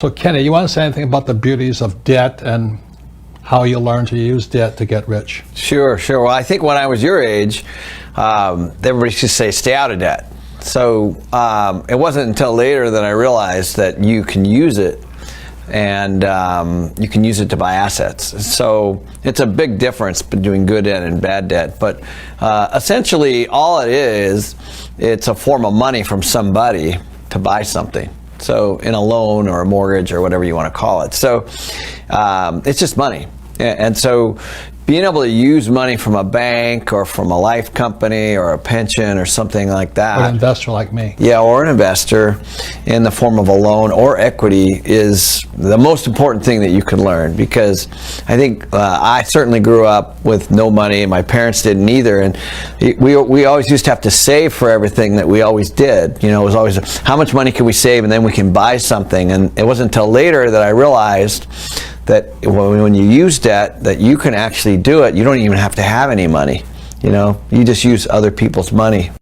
So Kenny, you want to say anything about the beauties of debt and how you learn to use debt to get rich? Sure. Well, I think when I was your age, everybody used to say stay out of debt. So it wasn't until later that I realized that you can use it, and you can use it to buy assets. So it's a big difference between good debt and bad debt. But essentially, all it is, it's a form of money from somebody to buy something. So in a loan or a mortgage or whatever you want to call it. So it's just money. And so being able to use money from a bank or from a life company or a pension or something like that. Or an investor like me. Yeah, or an investor in the form of a loan or equity is the most important thing that you can learn, because I think I certainly grew up with no money, and my parents didn't either, and we always used to have to save for everything that we always did. You know, it was always how much money can we save and then we can buy something, and it wasn't until later that I realized that when you use debt, that you can actually do it. You don't even have to have any money. You know, you just use other people's money.